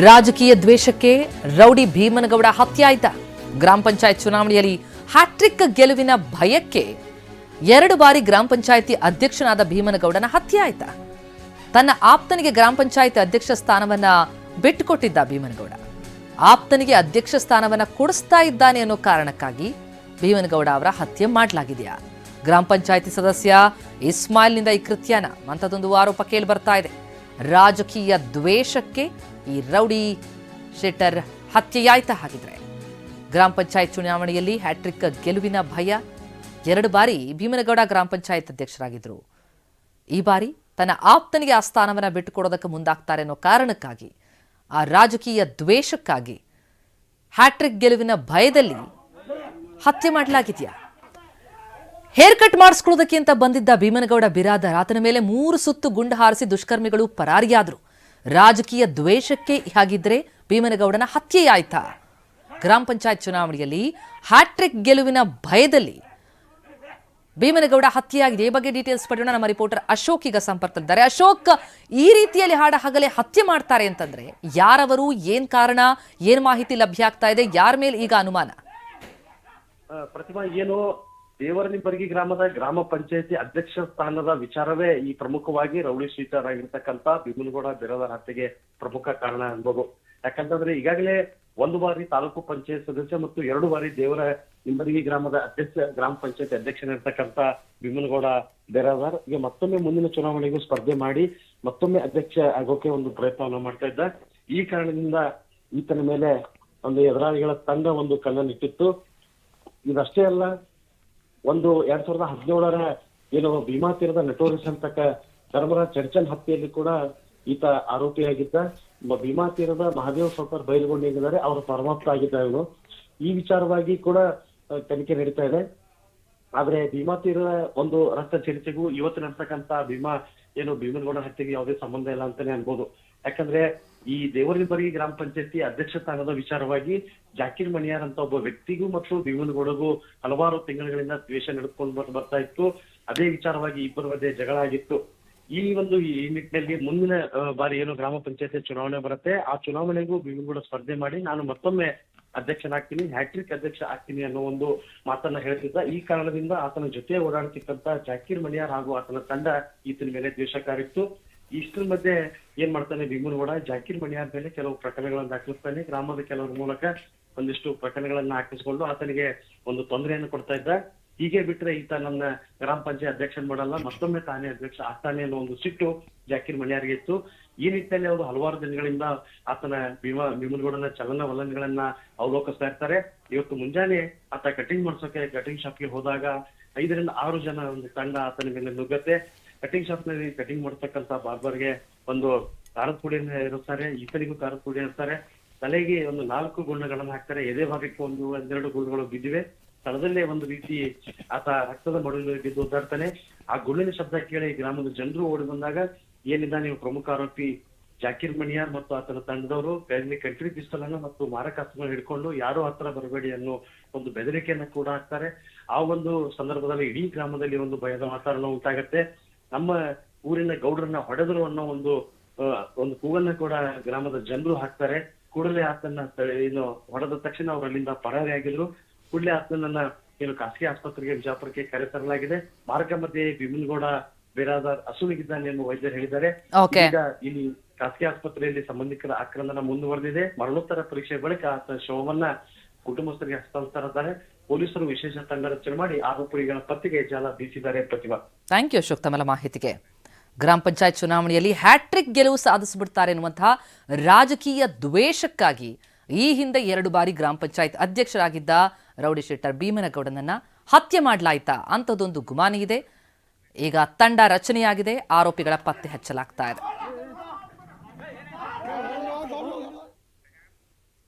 ರಾಜಕೀಯ ದ್ವೇಷಕ್ಕೆ ರೌಡಿ ಭೀಮನಗೌಡ ಹತ್ಯೆ ಆಯ್ತಾ? ಗ್ರಾಮ ಪಂಚಾಯತ್ ಚುನಾವಣೆಯಲ್ಲಿ ಹ್ಯಾಟ್ರಿಕ್ ಗೆಲುವಿನ ಭಯಕ್ಕೆ 2 ಬಾರಿ ಗ್ರಾಮ ಪಂಚಾಯಿತಿ ಅಧ್ಯಕ್ಷನಾದ ಭೀಮನಗೌಡನ ಹತ್ಯೆ ಆಯ್ತಾ? ತನ್ನ ಆಪ್ತನಿಗೆ ಗ್ರಾಮ ಪಂಚಾಯಿತಿ ಅಧ್ಯಕ್ಷ ಸ್ಥಾನವನ್ನ ಬಿಟ್ಟುಕೊಟ್ಟಿದ್ದ ಭೀಮನಗೌಡ ಆಪ್ತನಿಗೆ ಅಧ್ಯಕ್ಷ ಸ್ಥಾನವನ್ನ ಕೊಡಿಸ್ತಾ ಇದ್ದಾನೆ ಅನ್ನೋ ಕಾರಣಕ್ಕಾಗಿ ಭೀಮನಗೌಡ ಅವರ ಹತ್ಯೆ ಮಾಡಲಾಗಿದೆಯಾ? ಗ್ರಾಮ ಪಂಚಾಯಿತಿ ಸದಸ್ಯ ಇಸ್ಮಾಯಿಲ್ನಿಂದ ಈ ಕೃತ್ಯನ ಅಂತದೊಂದು ಆರೋಪ ಕೇಳಿ ಬರ್ತಾ ಇದೆ. ರಾಜಕೀಯ ದ್ವೇಷಕ್ಕೆ ಈ ರೌಡಿ ಶೆಟ್ಟರ್ ಹತ್ಯೆಯಾಯ್ತಾ? ಹಾಗಿದ್ರೆ ಗ್ರಾಮ ಪಂಚಾಯತ್ ಚುನಾವಣೆಯಲ್ಲಿ ಹ್ಯಾಟ್ರಿಕ್ ಗೆಲುವಿನ ಭಯ. 2 ಬಾರಿ ಭೀಮನಗೌಡ ಗ್ರಾಮ ಪಂಚಾಯತ್ ಅಧ್ಯಕ್ಷರಾಗಿದ್ದರು. ಈ ಬಾರಿ ತನ್ನ ಆಪ್ತನಿಗೆ ಆ ಸ್ಥಾನವನ್ನು ಬಿಟ್ಟುಕೊಡೋದಕ್ಕೆ ಮುಂದಾಗ್ತಾರೆ ಅನ್ನೋ ಕಾರಣಕ್ಕಾಗಿ, ಆ ರಾಜಕೀಯ ದ್ವೇಷಕ್ಕಾಗಿ ಹ್ಯಾಟ್ರಿಕ್ ಗೆಲುವಿನ ಭಯದಲ್ಲಿ ಹತ್ಯೆ ಮಾಡಲಾಗಿದೆಯಾ? ಹೇರ್ ಕಟ್ ಮಾಡಿಸ್ಕೊಳ್ಳೋದಕ್ಕೆ ಅಂತ ಬಂದಿದ್ದ ಭೀಮನಗೌಡ ಬಿರಾದರ್ ಆತನ ಮೇಲೆ 3 ಸುತ್ತು ಗುಂಡು ಹಾರಿಸಿ ದುಷ್ಕರ್ಮಿಗಳು ಪರಾರಿಯಾದರು. ರಾಜಕೀಯ ದ್ವೇಷಕ್ಕೆ ಹಾಗಿದ್ರೆ ಭೀಮನಗೌಡನ ಹತ್ಯೆಯಾಯ್ತಾ? ಗ್ರಾಮ ಪಂಚಾಯತ್ ಚುನಾವಣೆಯಲ್ಲಿ ಹ್ಯಾಟ್ರಿಕ್ ಗೆಲುವಿನ ಭಯದಲ್ಲಿ ಭೀಮನಗೌಡ ಹತ್ಯೆಯಾಗಿದೆ. ಈ ಬಗ್ಗೆ ಡೀಟೇಲ್ಸ್ ಪಡೆಯೋಣ. ನಮ್ಮ ರಿಪೋರ್ಟರ್ ಅಶೋಕ್ ಈಗ ಸಂಪರ್ಕದಲ್ಲಿದ್ದಾರೆ. ಅಶೋಕ್, ಈ ರೀತಿಯಲ್ಲಿ ಹಗಲೇ ಹತ್ಯೆ ಮಾಡ್ತಾರೆ ಅಂತಂದ್ರೆ ಯಾರವರು, ಏನ್ ಕಾರಣ, ಏನ್ ಮಾಹಿತಿ ಲಭ್ಯ ಆಗ್ತಾ ಇದೆ, ಯಾರ ಮೇಲೆ ಈಗ ಅನುಮಾನ? ಪ್ರತಿಮಾ, ಏನು ದೇವರನಿಬರ್ಗಿ ಗ್ರಾಮದ ಗ್ರಾಮ ಪಂಚಾಯತಿ ಅಧ್ಯಕ್ಷ ಸ್ಥಾನದ ವಿಚಾರವೇ ಈ ಪ್ರಮುಖವಾಗಿ ರೌಡಿ ಶೀಟರ್ ಆಗಿರ್ತಕ್ಕಂಥ ಭೀಮನಗೌಡ ಬಿರಾದರ್ ಹತ್ಯೆಗೆ ಪ್ರಮುಖ ಕಾರಣ ಅನ್ಬೋದು. ಯಾಕಂತಂದ್ರೆ ಈಗಾಗಲೇ 1 ಬಾರಿ ತಾಲೂಕು ಪಂಚಾಯತ್ ಸದಸ್ಯ ಮತ್ತು 2 ಬಾರಿ ದೇವರ ನಿಂಬರ್ಗಿ ಗ್ರಾಮದ ಗ್ರಾಮ ಪಂಚಾಯತಿ ಅಧ್ಯಕ್ಷನಿರ್ತಕ್ಕಂಥ ಭೀಮನಗೌಡ ಬಿರಾದರ್ ಈಗ ಮತ್ತೊಮ್ಮೆ ಮುಂದಿನ ಚುನಾವಣೆಗೂ ಸ್ಪರ್ಧೆ ಮಾಡಿ ಮತ್ತೊಮ್ಮೆ ಅಧ್ಯಕ್ಷ ಆಗೋಕೆ ಒಂದು ಪ್ರಯತ್ನವನ್ನು ಮಾಡ್ತಾ ಇದ್ದ. ಈ ಕಾರಣದಿಂದ ಈತನ ಮೇಲೆ ಒಂದು ಎದುರಾಳಿಗಳ ತಂಡ ಒಂದು ಕಣ್ಣನ್ನಿಟ್ಟಿತ್ತು. ಇದಷ್ಟೇ ಅಲ್ಲ, 2017ರ ಏನು ಭೀಮಾ ತೀರದ ನಟೋರಿಸ್ ಅಂತಕ್ಕ ಧರ್ಮರಾಜ್ ಚರ್ಚನ್ ಹತ್ಯೆಯಲ್ಲಿ ಕೂಡ ಈತ ಆರೋಪಿಯಾಗಿದ್ದ. ಭೀಮಾ ತೀರದ ಮಹಾದೇವ್ ಸೌಕರ್ ಬಯಲುಗೊಂಡಿದ್ದಾರೆ, ಅವರು ಪರಮಾಪ್ತ ಆಗಿದ್ದ ಇವನು. ಈ ವಿಚಾರವಾಗಿ ಕೂಡ ತನಿಖೆ ನಡೀತಾ ಇದೆ. ಆದ್ರೆ ಭೀಮಾ ತೀರದ ಒಂದು ರಕ್ತ ಚರಿತೆಗೂ ಇವತ್ತು ನಡ್ತಕ್ಕಂತ ಭೀಮನಗೌಡ ಹತ್ಯೆಗೆ ಯಾವುದೇ ಸಂಬಂಧ ಇಲ್ಲ ಅಂತಾನೆ ಅನ್ಬೋದು. ಯಾಕಂದ್ರೆ ಈ ದೇವರನಿಬರ್ಗಿ ಗ್ರಾಮ ಪಂಚಾಯತಿ ಅಧ್ಯಕ್ಷ ಸ್ಥಾನದ ವಿಚಾರವಾಗಿ ಜಾಕೀರ್ ಮಣಿಯಾರ್ ಅಂತ ಒಬ್ಬ ವ್ಯಕ್ತಿಗೂ ಮತ್ತು ಭೀಮನಗೌಡಗೂ ಹಲವಾರು ತಿಂಗಳುಗಳಿಂದ ದ್ವೇಷ ನಡೆದುಕೊಂಡು ಬರ್ತಾ ಇತ್ತು. ಅದೇ ವಿಚಾರವಾಗಿ ಇಬ್ಬರ ಮಧ್ಯೆ ಜಗಳ ಆಗಿತ್ತು. ಈ ನಿಟ್ಟಿನಲ್ಲಿ ಮುಂದಿನ ಬಾರಿ ಏನು ಗ್ರಾಮ ಪಂಚಾಯತಿ ಚುನಾವಣೆ ಬರುತ್ತೆ, ಆ ಚುನಾವಣೆಗೂ ಭೀಮನಗೌಡ ಸ್ಪರ್ಧೆ ಮಾಡಿ ನಾನು ಮತ್ತೊಮ್ಮೆ ಅಧ್ಯಕ್ಷನಾಗ್ತೀನಿ, ಹ್ಯಾಟ್ರಿಕ್ ಅಧ್ಯಕ್ಷ ಆಗ್ತೀನಿ ಅನ್ನೋ ಒಂದು ಮಾತನ್ನ ಹೇಳ್ತಿದ್ದ. ಈ ಕಾರಣದಿಂದ ಆತನ ಜೊತೆ ಓಡಾಡ್ತಿಕ್ಕಂತ ಜಾಕೀರ್ ಮಣಿಯಾರ್ ಹಾಗೂ ಆತನ ತಂಡ ಈತನ ಮೇಲೆ ದ್ವೇಷ ಕಾರಿತ್ತು. ಇಷ್ಟರ ಮಧ್ಯೆ ಏನ್ ಮಾಡ್ತಾನೆ ಭೀಮನಗೌಡ, ಜಾಕೀರ್ ಮಣಿಯಾರ್ ಮೇಲೆ ಕೆಲವು ಪ್ರಕರಣಗಳನ್ನ ದಾಖಲಿಸ್ತಾನೆ. ಗ್ರಾಮದ ಕೆಲವರ ಮೂಲಕ ಒಂದಿಷ್ಟು ಪ್ರಕರಣಗಳನ್ನ ಹಾಕಿಸ್ಕೊಂಡು ಆತನಿಗೆ ಒಂದು ತೊಂದರೆಯನ್ನು ಕೊಡ್ತಾ ಇದ್ದ. ಹೀಗೆ ಬಿಟ್ರೆ ಈತ ನನ್ನ ಗ್ರಾಮ ಪಂಚಾಯತ್ ಅಧ್ಯಕ್ಷ ಮಾಡಲ್ಲ, ಮತ್ತೊಮ್ಮೆ ತಾನೇ ಅಧ್ಯಕ್ಷ ಆಗ್ತಾನೆ ಅನ್ನೋ ಒಂದು ಸಿಟ್ಟು ಜಾಕೀರ್ ಮಣಿಯಾರ್ಗೆ ಇತ್ತು. ಈ ನಿಟ್ಟಿನಲ್ಲಿ ಅವರು ಹಲವಾರು ದಿನಗಳಿಂದ ಆತನ ಭೀಮನಗೌಡನ ಚಲನವಲನಗಳನ್ನ ಅವಲೋಕಿಸ್ತಾ ಇರ್ತಾರೆ. ಇವತ್ತು ಮುಂಜಾನೆ ಆತ ಕಟಿಂಗ್ ಮಾಡ್ಸೋಕೆ ಕಟಿಂಗ್ ಶಾಪ್ಗೆ ಹೋದಾಗ 5 ರಿಂದ 6 ಜನ ಒಂದು ತಂಡ ಆತನ ಮೇಲೆ ನುಗ್ಗತ್ತೆ. ಕಟಿಂಗ್ ಶಾಪ್ ನಲ್ಲಿ ಕಟಿಂಗ್ ಮಾಡ್ತಕ್ಕಂತ ಬಾರ್ಬರ್ಗೆ ಒಂದು ಖಾರದ ಪುಡಿಯನ್ನ ಇರುತ್ತಾರೆ, ಈತನಿಗೂ ಖಾರದ ಪುಡಿ ಇರ್ತಾರೆ. ತಲೆಗೆ ಒಂದು 4 ಗುಂಡುಗಳನ್ನ ಹಾಕ್ತಾರೆ. ಎದೆ ಭಾಗಕ್ಕೆ 1-2 ಗುಂಡುಗಳು ಬಿದ್ದಿವೆ. ಸ್ಥಳದಲ್ಲೇ ಒಂದು ರೀತಿ ಆತ ರಕ್ತದ ಮಡುವಿನಲ್ಲಿ ಬಿದ್ದು ಒದ್ದಾಡ್ತಾನೆ. ಆ ಗುಂಡಿನ ಶಬ್ದ ಕೇಳಿ ಗ್ರಾಮದ ಜನರು ಓಡಿ ಬಂದಾಗ ಏನಿದ್ದ ನೀವು ಪ್ರಮುಖ ಆರೋಪಿ ಜಾಕೀರ್ ಮಣಿಯಾರ್ ಮತ್ತು ಆತನ ತಂಡದವರು ಕೈಯಲ್ಲಿ ಕಂಟ್ರಿ ಪಿಸ್ತಲ್ ಅನ್ನು ಮತ್ತು ಮಾರಕಾಸ್ತ್ರವನ್ನು ಹಿಡ್ಕೊಂಡು ಯಾರು ಹತ್ರ ಬರಬೇಡಿ ಅನ್ನೋ ಒಂದು ಬೆದರಿಕೆಯನ್ನ ಕೂಡ ಹಾಕ್ತಾರೆ. ಆ ಒಂದು ಸಂದರ್ಭದಲ್ಲಿ ಇಡೀ ಗ್ರಾಮದಲ್ಲಿ ಒಂದು ಭಯದ ವಾತಾವರಣ ಉಂಟಾಗತ್ತೆ. ನಮ್ಮ ಊರಿನ ಗೌಡರನ್ನ ಹೊಡೆದರು ಅನ್ನೋ ಒಂದು ಕೂಗನ್ನ ಕೂಡ ಗ್ರಾಮದ ಜನರು ಹಾಕ್ತಾರೆ. ಕೂಡಲೇ ಆತನ ಹೊಡೆದ ತಕ್ಷಣ ಅವರು ಅಲ್ಲಿಂದ ಪರಾರಿಯಾಗಿದ್ರು. ಕೂಡಲೇ ಆತನನ್ನ ಖಾಸಗಿ ಆಸ್ಪತ್ರೆಗೆ ವಿಜಯಪುರಕ್ಕೆ ಕರೆತರಲಾಗಿದೆ. ಮಾರ್ಗ ಮಧ್ಯೆ ಭೀಮನಗೌಡ ಬಿರಾದರ್ ಅಸುನೀಗಿದ್ದಾನೆ ಎಂಬ ವೈದ್ಯರು ಹೇಳಿದ್ದಾರೆ. ಈಗ ಇಲ್ಲಿ ಖಾಸಗಿ ಆಸ್ಪತ್ರೆಯಲ್ಲಿ ಸಂಬಂಧಿಕರ ಆಕ್ರಂದನ ಮುಂದುವರೆದಿದೆ. ಮರಣೋತ್ತರ ಪರೀಕ್ಷೆ ಬಳಿಕ ಆತನ ಶವವನ್ನ ಕುಟುಂಬಸ್ಥರಿಗೆ ಹಸ್ತಾಂತರಿಸಿದ್ದಾರೆ. ಪೊಲೀಸರು ವಿಶೇಷ ತಂಡ ರಚನೆ ಮಾಡಿ ಆರೋಪಿಗಳ ಪತ್ತೆಗೆ ಜಾಲ ಬೀಸಿದ್ದಾರೆ. ಪ್ರತಿಭಾ, ಥ್ಯಾಂಕ್ ಯು ಅಶೋಕ್ ತಮ್ಮ ಮಾಹಿತಿಗೆ. ಗ್ರಾಮ ಪಂಚಾಯತ್ ಚುನಾವಣೆಯಲ್ಲಿ ಹ್ಯಾಟ್ರಿಕ್ ಗೆಲುವು ಸಾಧಿಸಿಬಿಡ್ತಾರೆ ಎನ್ನುವಂತಹ ರಾಜಕೀಯ ದ್ವೇಷಕ್ಕಾಗಿ ಈ ಹಿಂದೆ 2 ಬಾರಿ ಗ್ರಾಮ ಪಂಚಾಯತ್ ಅಧ್ಯಕ್ಷರಾಗಿದ್ದ ರೌಡಿ ಶೆಟ್ಟರ್ ಭೀಮನಗೌಡನನ್ನ ಹತ್ಯೆ ಮಾಡಲಾಯ್ತಾ ಅಂತದೊಂದು ಗುಮಾನಿ ಇದೆ. ಈಗ ತಂಡ ರಚನೆಯಾಗಿದೆ, ಆರೋಪಿಗಳ ಪತ್ತೆ ಹಚ್ಚಲಾಗ್ತಾ ಇದೆ.